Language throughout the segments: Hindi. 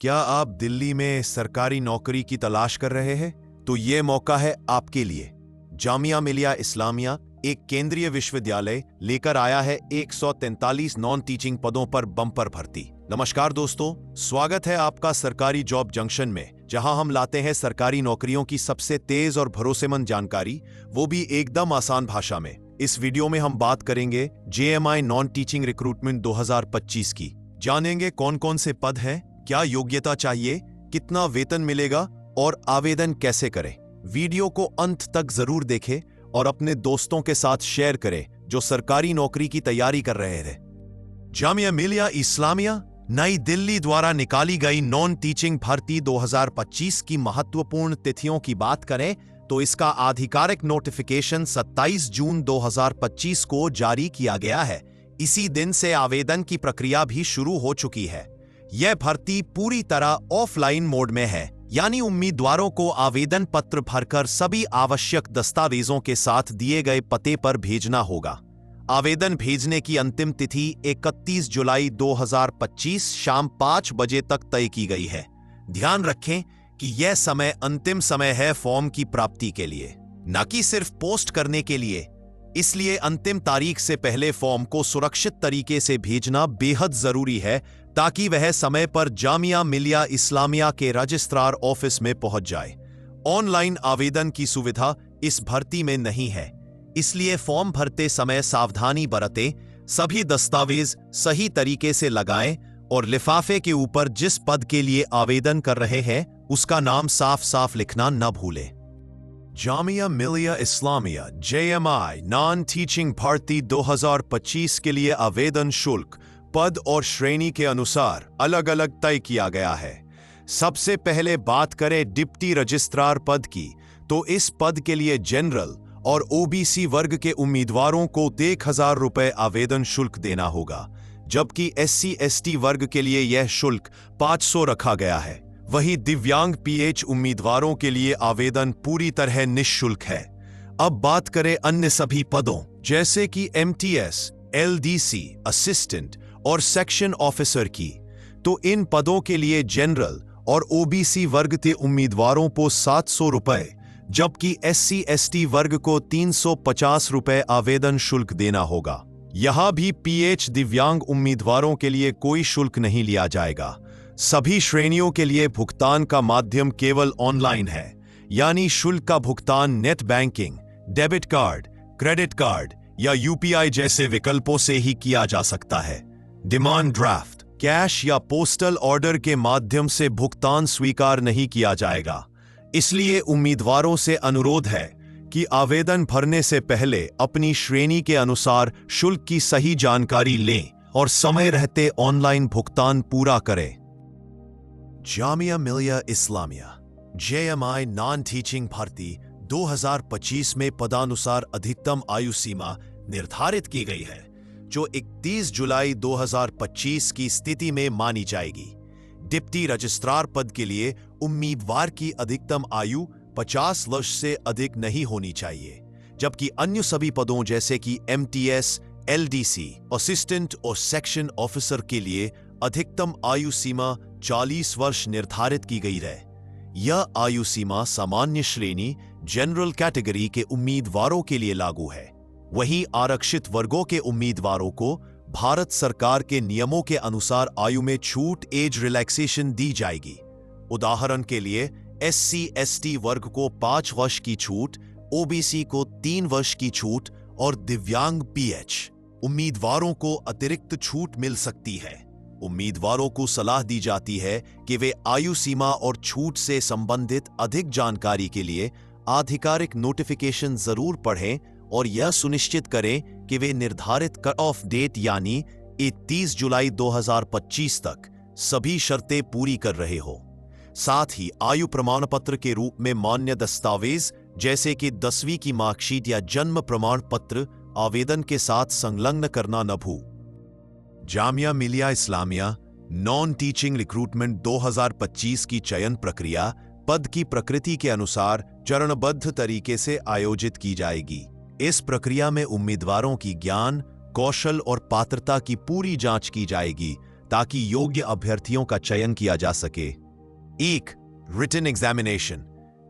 क्या आप दिल्ली में सरकारी नौकरी की तलाश कर रहे हैं? तो ये मौका है आपके लिए। जामिया मिलिया इस्लामिया एक केंद्रीय विश्वविद्यालय लेकर आया है 143 नॉन टीचिंग पदों पर बम्पर भर्ती। नमस्कार दोस्तों, स्वागत है आपका सरकारी जॉब जंक्शन में, जहां हम लाते हैं सरकारी नौकरियों की सबसे तेज और भरोसेमंद जानकारी, वो भी एकदम आसान भाषा में। इस वीडियो में हम बात करेंगे JMI नॉन टीचिंग रिक्रूटमेंट 2025 की। जानेंगे कौन कौन से पद हैं, क्या योग्यता चाहिए, कितना वेतन मिलेगा और आवेदन कैसे करें। वीडियो को अंत तक जरूर देखें और अपने दोस्तों के साथ शेयर करें जो सरकारी नौकरी की तैयारी कर रहे थे। जामिया मिलिया इस्लामिया नई दिल्ली द्वारा निकाली गई नॉन टीचिंग भर्ती 2025 की महत्वपूर्ण तिथियों की बात करें तो इसका आधिकारिक नोटिफिकेशन 27 जून 2025 को जारी किया गया है। इसी दिन से आवेदन की प्रक्रिया भी शुरू हो चुकी है। यह भर्ती पूरी तरह ऑफलाइन मोड में है, यानी उम्मीदवारों को आवेदन पत्र भरकर सभी आवश्यक दस्तावेजों के साथ दिए गए पते पर भेजना होगा। आवेदन भेजने की अंतिम तिथि 31 जुलाई 2025 शाम 5 बजे तक तय की गई है। ध्यान रखें कि यह समय अंतिम समय है फॉर्म की प्राप्ति के लिए, न कि सिर्फ पोस्ट करने के लिए। इसलिए अंतिम तारीख से पहले फॉर्म को सुरक्षित तरीके से भेजना बेहद जरूरी है, ताकि वह समय पर जामिया मिलिया इस्लामिया के रजिस्ट्रार ऑफिस में पहुंच जाए। ऑनलाइन आवेदन की सुविधा इस भर्ती में नहीं है, इसलिए फॉर्म भरते समय सावधानी बरतें, सभी दस्तावेज सही तरीके से लगाएं और लिफाफे के ऊपर जिस पद के लिए आवेदन कर रहे हैं उसका नाम साफ साफ लिखना न भूलें। Jamia Millia Islamia JMI non teaching भर्ती 2025 के लिए आवेदन शुल्क पद और श्रेणी के अनुसार अलग अलग तय किया गया है। सबसे पहले बात करें डिप्टी रजिस्ट्रार पद की, तो इस पद के लिए जनरल और OBC वर्ग के उम्मीदवारों को 1000 रुपए आवेदन शुल्क देना होगा, जबकि SC/ST वर्ग के लिए यह शुल्क 500 रखा गया है। वहीं दिव्यांग PH उम्मीदवारों के लिए आवेदन पूरी तरह निःशुल्क है। अब बात करें अन्य सभी पदों जैसे कि MTS, LDC, असिस्टेंट और सेक्शन ऑफिसर की, तो इन पदों के लिए जनरल और OBC वर्ग के उम्मीदवारों को 700 रुपए, जबकि SC/ST वर्ग को 350 रुपए आवेदन शुल्क देना होगा। यहां भी PH दिव्यांग उम्मीदवारों के लिए कोई शुल्क नहीं लिया जाएगा। सभी श्रेणियों के लिए भुगतान का माध्यम केवल ऑनलाइन है, यानी शुल्क का भुगतान net banking, debit card, credit card या UPI जैसे विकल्पों से ही किया जा सकता है। डिमांड ड्राफ्ट, कैश या पोस्टल ऑर्डर के माध्यम से भुगतान स्वीकार नहीं किया जाएगा। इसलिए उम्मीदवारों से अनुरोध है कि आवेदन भरने से पहले अपनी श्रेणी के अनुसार शुल्क की सही जानकारी लें और समय रहते ऑनलाइन भुगतान पूरा करें। Jamia Millia Islamia JMI non teaching भर्ती 2025 में पदानुसार अधिकतम आयु सीमा निर्धारित की गई है, जो 31 जुलाई 2025 की स्थिति में मानी जाएगी। डिप्टी रजिस्ट्रार पद के लिए उम्मीदवार की अधिकतम आयु 50 वर्ष से अधिक नहीं होनी चाहिए, जबकि अन्य सभी पदों जैसे कि MTS, LDC, असिस्टेंट और सेक्शन ऑफिसर के लिए अधिकतम आयु सीमा 40 वर्ष निर्धारित की गई है। यह आयु सीमा सामान्य श्रेणी जनरल कैटेगरी के उम्मीदवारों के लिए लागू है। वहीं आरक्षित वर्गों के उम्मीदवारों को भारत सरकार के नियमों के अनुसार आयु में छूट एज रिलैक्सेशन दी जाएगी। उदाहरण के लिए SC/ST वर्ग को 5 वर्ष की छूट, OBC को 3 वर्ष की छूट और दिव्यांग PH उम्मीदवारों को अतिरिक्त छूट मिल सकती है। उम्मीदवारों को सलाह दी जाती है कि वे आयु सीमा और छूट से संबंधित अधिक जानकारी के लिए आधिकारिक नोटिफिकेशन जरूर पढ़ें और यह सुनिश्चित करें कि वे निर्धारित कट ऑफ डेट यानी 31 जुलाई 2025 तक सभी शर्तें पूरी कर रहे हो। साथ ही आयु प्रमाण पत्र के रूप में मान्य दस्तावेज जैसे कि 10वीं की मार्कशीट या जन्म प्रमाण पत्र आवेदन के साथ संलग्न करना न भूलें। Jamia Millia Islamia non teaching recruitment 2025 की चयन प्रक्रिया पद की प्रकृति के अनुसार चरणबद्ध तरीके से आयोजित की जाएगी। इस प्रक्रिया में उम्मीदवारों की ज्ञान, कौशल और पात्रता की पूरी जांच की जाएगी ताकि योग्य अभ्यर्थियों का चयन किया जा सके। 1. Written examination.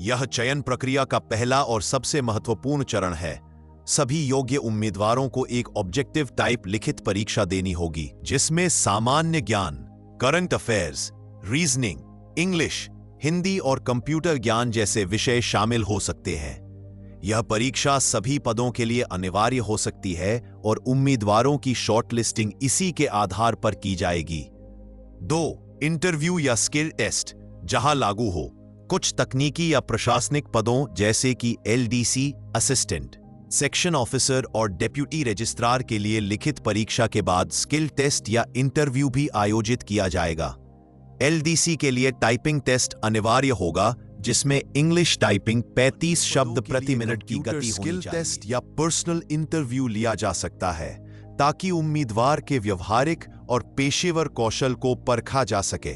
यह चयन प्रक्रिया का पहला और सबसे महत्वपूर्ण चरण है। सभी योग्य उम्मीदवारों को एक ऑब्जेक्टिव टाइप लिखित परीक्षा देनी होगी, जिसमें सामान्य ज्ञान, current affairs, reasoning, English, Hindi और कंप्यूटर ज्ञान जैसे विषय शामिल हो सकते हैं। यह परीक्षा सभी पदों के लिए अनिवार्य हो सकती है और उम्मीदवारों की शॉर्टलिस्टिंग इसी के आधार पर की जाएगी। 2. इंटरव्यू या स्किल टेस्ट। जहां लागू हो, कुछ तकनीकी या प्रशासनिक पदों जैसे कि एलडीसी, असिस्टेंट, सेक्शन ऑफिसर और डेप्यूटी रजिस्ट्रार के लिए लिखित परीक्षा के बाद स्किल टेस्ट या इंटरव्यू भी आयोजित किया जाएगा। एलडीसी के लिए टाइपिंग टेस्ट अनिवार्य होगा, जिसमें इंग्लिश टाइपिंग 35 शब्द प्रति मिनट की गति होनी चाहिए। स्किल टेस्ट या पर्सनल इंटरव्यू लिया जा सकता है ताकि उम्मीदवार के व्यवहारिक और पेशेवर कौशल को परखा जा सके।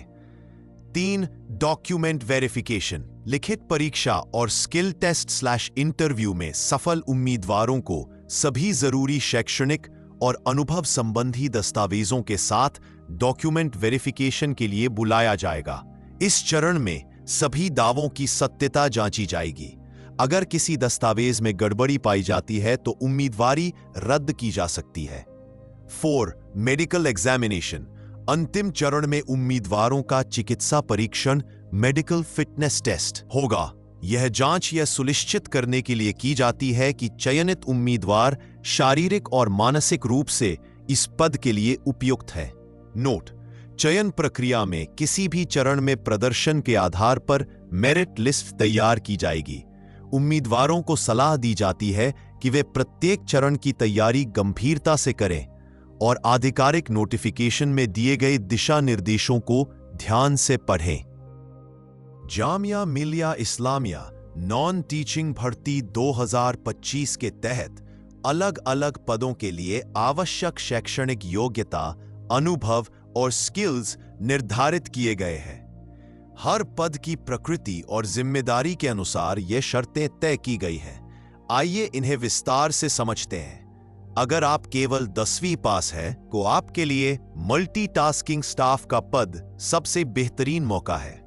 3. Document verification. लिखित परीक्षा और स्किल टेस्ट/इंटरव्यू में सफल उम्मीदवारों को सभी जरूरी शैक्षणिक और अनुभव संबंधी दस्तावेजों के साथ डॉक्यूमेंट वेरिफिकेशन के लिए बुलाया जाएगा। इस चरण में सभी दावों की सत्यता जांची जाएगी। अगर किसी दस्तावेज में गड़बड़ी पाई जाती है तो उम्मीदवारी रद्द की जा सकती है। 4. Medical examination. अंतिम चरण में उम्मीदवारों का चिकित्सा परीक्षण, मेडिकल फिटनेस टेस्ट होगा। यह जांच यह सुनिश्चित करने के लिए की जाती है कि चयनित उम्मीदवार शारीरिक और मानसिक रूप से इस पद के लिए उपयुक्त है। नोट: चयन प्रक्रिया में किसी भी चरण में प्रदर्शन के आधार पर मेरिट लिस्ट तैयार की जाएगी। उम्मीदवारों को सलाह दी जाती है कि वे प्रत्येक चरण की तैयारी गंभीरता से करें और आधिकारिक नोटिफिकेशन में दिए गए दिशा निर्देशों को ध्यान से पढ़ें। जामिया मिलिया इस्लामिया नॉन टीचिंग भर्ती 2025 के तहत अलग अलग पदों के लिए आवश्यक शैक्षणिक योग्यता, अनुभव और स्किल्स निर्धारित किए गए हैं। हर पद की प्रकृति और जिम्मेदारी के अनुसार ये शर्तें तय की गई हैं। आइए इन्हें विस्तार से समझते हैं। अगर आप केवल 10वीं पास है तो आपके लिए मल्टीटास्किंग स्टाफ का पद सबसे बेहतरीन मौका है।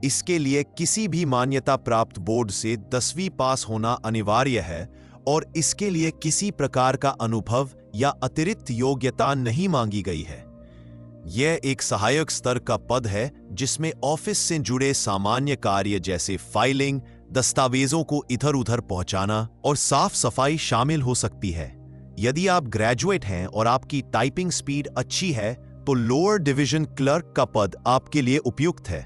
इसके लिए किसी भी मान्यता प्राप्त बोर्ड से 10वीं पास होना अनिवार्य है और इसके लिए किसी प्रकार का अनुभव या अतिरिक्त योग्यता नहीं मांगी गई है। यह एक सहायक स्तर का पद है जिसमें ऑफिस से जुड़े सामान्य कार्य जैसे फाइलिंग, दस्तावेजों को इधर-उधर पहुंचाना और साफ सफाई शामिल हो सकती है। यदि आप ग्रेजुएट हैं और आपकी टाइपिंग स्पीड अच्छी है तो लोअर डिवीजन क्लर्क का पद आपके लिए उपयुक्त है।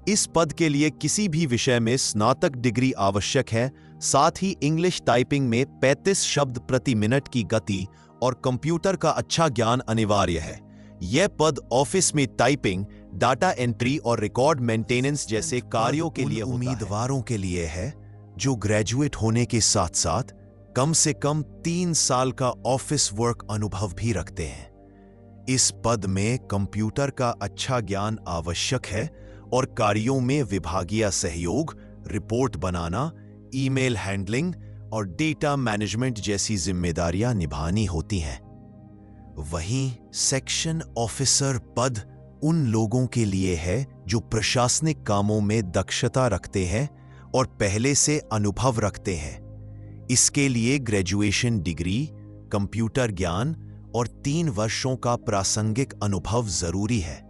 इस पद के लिए किसी भी विषय में स्नातक डिग्री आवश्यक है। साथ ही इंग्लिश टाइपिंग में 35 शब्द प्रति मिनट की गति और कंप्यूटर का अच्छा ज्ञान अनिवार्य है। यह पद ऑफिस में टाइपिंग, डाटा एंट्री और रिकॉर्ड मेंटेनेंस जैसे कार्यों के लिए उम्मीदवारों के लिए है जो ग्रेजुएट होने के साथ साथ कम से कम 3 साल का ऑफिस वर्क अनुभव भी रखते हैं। इस पद में कंप्यूटर का अच्छा ज्ञान आवश्यक है और कार्यों में विभागीय सहयोग, रिपोर्ट बनाना, ईमेल हैंडलिंग और डेटा मैनेजमेंट जैसी जिम्मेदारियां निभानी होती हैं। वहीं सेक्शन ऑफिसर पद उन लोगों के लिए है जो प्रशासनिक कामों में दक्षता रखते हैं और पहले से अनुभव रखते हैं। इसके लिए ग्रेजुएशन डिग्री, कंप्यूटर ज्ञान और 3 वर्षों का प्रासंगिक अनुभव जरूरी है।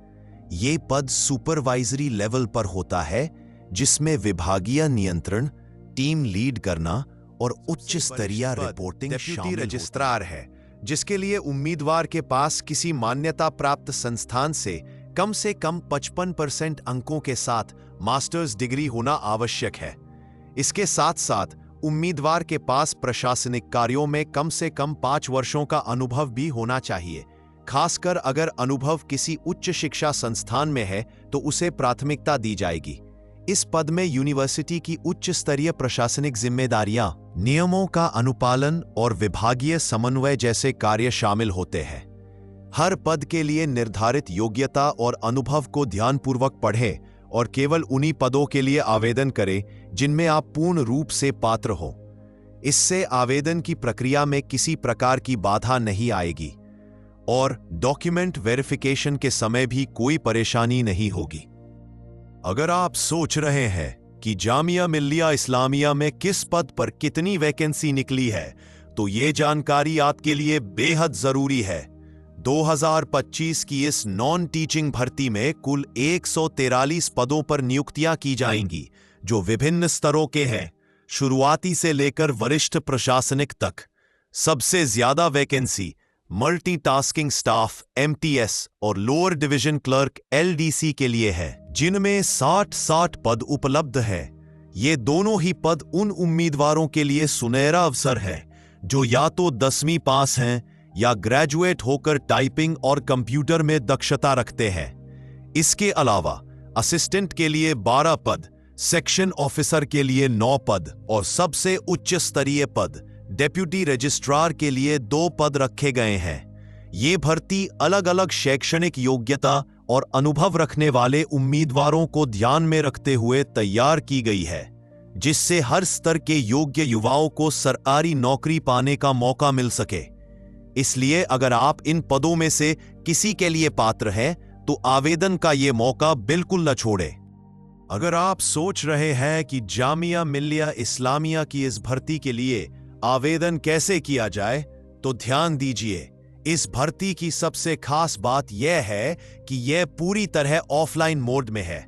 ये पद सुपरवाइजरी लेवल पर होता है जिसमें विभागीय नियंत्रण, टीम लीड करना और उच्च स्तरीय रिपोर्टिंग शामिल रजिस्ट्रार है, जिसके लिए उम्मीदवार के पास किसी मान्यता प्राप्त संस्थान से कम 55% अंकों के साथ मास्टर्स डिग्री होना आवश्यक है। इसके साथ साथ उम्मीदवार के पास प्रशासनिक कार्यों में कम से कम 5 वर्षों का अनुभव भी होना चाहिए। खासकर अगर अनुभव किसी उच्च शिक्षा संस्थान में है तो उसे प्राथमिकता दी जाएगी। इस पद में यूनिवर्सिटी की उच्च स्तरीय प्रशासनिक जिम्मेदारियां, नियमों का अनुपालन और विभागीय समन्वय जैसे कार्य शामिल होते हैं। हर पद के लिए निर्धारित योग्यता और अनुभव को ध्यानपूर्वक पढ़ें और केवल उन्हीं पदों के लिए आवेदन करें जिनमें आप पूर्ण रूप से पात्र हो। इससे आवेदन की प्रक्रिया में किसी प्रकार की बाधा नहीं आएगी। और डॉक्यूमेंट वेरिफिकेशन के समय भी कोई परेशानी नहीं होगी। अगर आप सोच रहे हैं कि जामिया मिल्लिया इस्लामिया में किस पद पर कितनी वैकेंसी निकली है, तो ये जानकारी आपके लिए बेहद जरूरी है। 2025 की इस नॉन टीचिंग भर्ती में कुल 143 पदों पर नियुक्तियां की जाएंगी, जो विभिन्न स्तरों के हैं, शुरुआती से लेकर वरिष्ठ प्रशासनिक तक। सबसे ज्यादा वैकेंसी मल्टीटास्किंग स्टाफ MTS और लोअर डिवीजन क्लर्क LDC के लिए है, जिनमें 60 पद उपलब्ध है। ये दोनों ही पद उन उम्मीदवारों के लिए सुनहरा अवसर है जो या तो 10वीं पास हैं या ग्रेजुएट होकर टाइपिंग और कंप्यूटर में दक्षता रखते हैं। इसके अलावा असिस्टेंट के लिए 12 पद, सेक्शन ऑफिसर के लिए 9 पद और सबसे उच्च स्तरीय पद डेप्यूटी रजिस्ट्रार के लिए 2 पद रखे गए हैं। ये भर्ती अलग अलग शैक्षणिक योग्यता और अनुभव रखने वाले उम्मीदवारों को ध्यान में रखते हुए तैयार की गई है, जिससे हर स्तर के योग्य युवाओं को सरकारी नौकरी पाने का मौका मिल सके। इसलिए अगर आप इन पदों में से किसी के लिए पात्र हैं, तो आवेदन का ये मौका बिल्कुल न छोड़ें। अगर आप सोच रहे हैं कि जामिया मिल्लिया इस्लामिया की इस भर्ती के लिए आवेदन कैसे किया जाए, तो ध्यान दीजिए, इस भर्ती की सबसे खास बात यह है कि यह पूरी तरह ऑफलाइन मोड में है।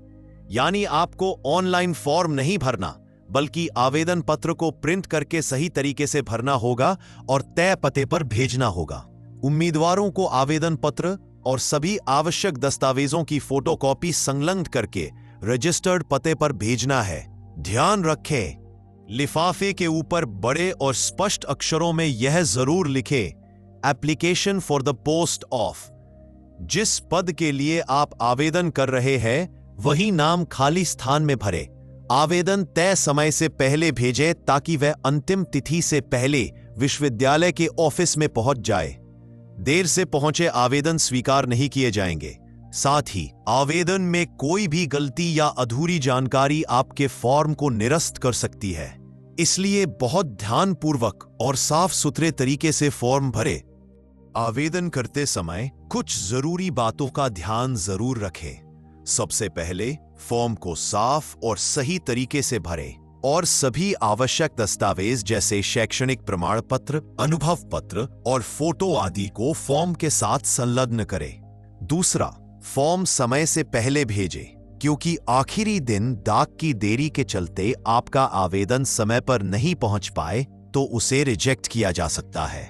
यानी आपको ऑनलाइन फॉर्म नहीं भरना, बल्कि आवेदन पत्र को प्रिंट करके सही तरीके से भरना होगा और तय पते पर भेजना होगा। उम्मीदवारों को आवेदन पत्र और सभी आवश्यक दस्तावेजों की फोटोकॉपी संलग्न करके रजिस्टर्ड पते पर भेजना है। ध्यान रखें, लिफाफे के ऊपर बड़े और स्पष्ट अक्षरों में यह जरूर लिखें, application for the post of. जिस पद के लिए आप आवेदन कर रहे हैं, वही नाम खाली स्थान में भरे। आवेदन तय समय से पहले भेजें ताकि वह अंतिम तिथि से पहले विश्वविद्यालय के ऑफिस में पहुंच जाए। देर से पहुंचे आवेदन स्वीकार नहीं किए जाएंगे। साथ ही आवेदन में कोई भी गलती या अधूरी जानकारी आपके फॉर्म को निरस्त कर सकती है। इसलिए बहुत ध्यानपूर्वक और साफ सुथरे तरीके से फॉर्म भरें। आवेदन करते समय कुछ जरूरी बातों का ध्यान जरूर रखें। सबसे पहले फॉर्म को साफ और सही तरीके से भरें और सभी आवश्यक दस्तावेज जैसे शैक्षणिक प्रमाण पत्र, अनुभव पत्र और फोटो आदि को फॉर्म के साथ संलग्न करें। दूसरा, फॉर्म समय से पहले भेजें, क्योंकि आखिरी दिन डाक की देरी के चलते आपका आवेदन समय पर नहीं पहुंच पाए तो उसे रिजेक्ट किया जा सकता है।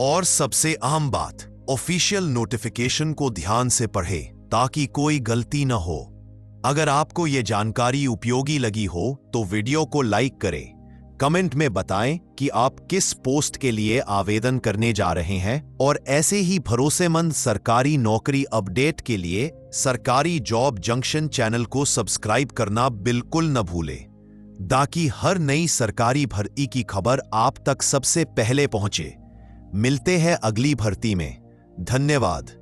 और सबसे अहम बात, ऑफिशियल नोटिफिकेशन को ध्यान से पढ़ें ताकि कोई गलती न हो। अगर आपको ये जानकारी उपयोगी लगी हो तो वीडियो को लाइक करें, कमेंट में बताएं कि आप किस पोस्ट के लिए आवेदन करने जा रहे हैं, और ऐसे ही भरोसेमंद सरकारी नौकरी अपडेट के लिए सरकारी जॉब जंक्शन चैनल को सब्सक्राइब करना बिल्कुल न भूलें, ताकि हर नई सरकारी भर्ती की खबर आप तक सबसे पहले पहुंचे। मिलते हैं अगली भर्ती में। धन्यवाद।